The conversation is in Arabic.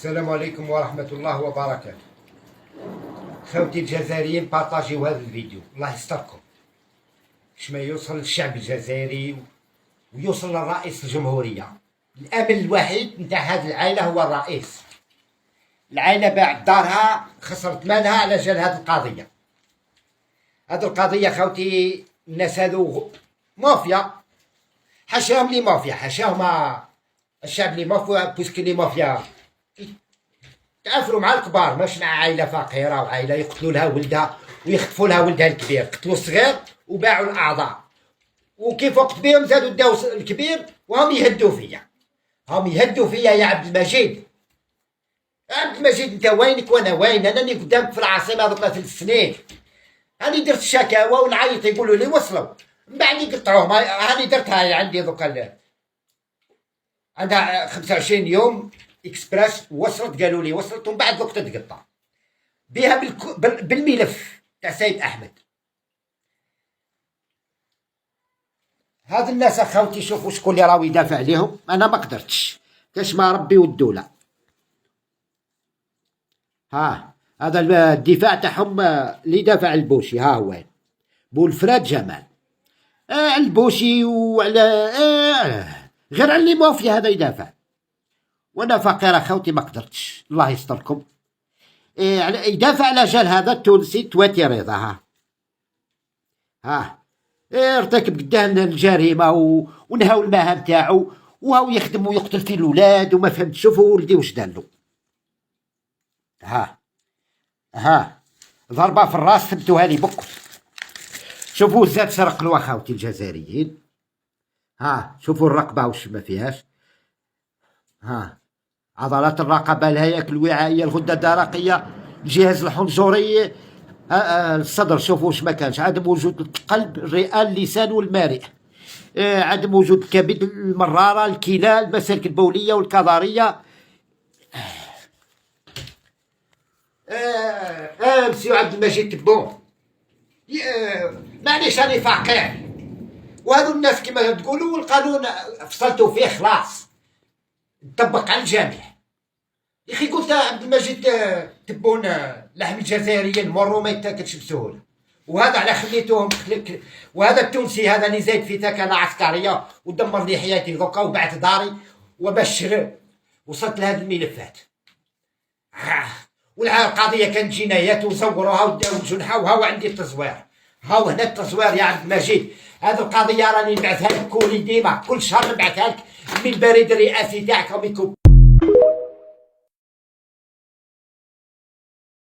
السلام عليكم ورحمة الله وبركاته. خوتي الجزائريين بارطاجيو هذا الفيديو، الله يستركم باش ما يوصل للشعب الجزائري ويوصل للرئيس الجمهورية. الأمل الوحيد نتاع هذه العائلة هو الرئيس. العائلة باعت دارها، خسرت مالها على جال هذه القضية. هذه القضية خوتي الناس هذو مافيا، حاشاهم لي مافيا، حاشاهم الشعب لي مافيا، بويسكو لي مافيا تعافروا مع الكبار، مش مع عائله فقيره وعائله يقتلوا لها ولدها ويخطفوا لها ولدها الكبير، قتلوا الصغير وباعوا الاعضاء، وكيف وقت بهم زادوا داو الكبير وهم يهدوا فيا، هم يهدوا فيا يا عبد المجيد. عبد المجيد انت وينك وانا وين؟ انني قدامك في العاصمه هذوك 3 سنين، هاني درت الشكاوى ونعيط يقولوا لي وصلوا، من بعد يقطعوهم. هاني درتها عندي دوكا عندها 25 يوم اكسبريس، وصلت قالوا لي وصلت، ومن بعد وقت تقطع بها بالملف تاع سيد احمد. هاد الناس اخوتي شوفوا شكون اللي راهو يدافع عليهم، انا ما قدرتش كاش ما ربي والدوله. ها هذا الدفاع تاعهم اللي دافع البوشي، ها هو بولفراد جمال. البوشي وعلى غير على اللي مافيا هذا يدافع، وانا فقير اخوتي ما قدرتش، الله يستركم. يدافع على جال هذا التونسي تواتي رضا. ها ارتكب قدام الجريمه ونهاو المهام تاعو، وهاو يخدم ويقتل في الاولاد وما فهمت. شوفوا ولدي واش دارلو، ها ضربه في الراس فهمتوها لي بكل. شوفوا زاد سرق له اخوتي الجزائريين. ها شوفوا الرقبه واش ما فيهاش. ها عضلات الرقبه، الهياكل الوعائيه، الغده الدرقيه، الجهاز الحنجري، الصدر شوفوا واش ما كانش. عدم وجود القلب، الرئه، اللسان والمارئ، عدم وجود الكبد، المراره، الكلى، المسالك البوليه والكظريه. مسيو عبد المجيد تبون، معليش راني فقير، وهذو الناس كما تقولوا القانون فصلتوا فيه خلاص، نطبق على الجميع. يا اخي قلت عبد المجيد تبون لحم الجزائريين مرو ما يتاكلش بسهوله، وهذا على خليتوهم وهذا التونسي هذا اللي زايد في ثكنه عسكريه ودمر لي حياتي دوكا وبعت داري وبشر وصلت لهذه الملفات. والقضيه كانت جنايات وزوروها وداو جنحه، وهاو عندي التزوير، هاو هنا التزوير يا عبد المجيد. هذه القضيه راني نبعثها لك كل ديما، كل شهر نبعثها لك من البريد الرئاسي تاعك راهم يكون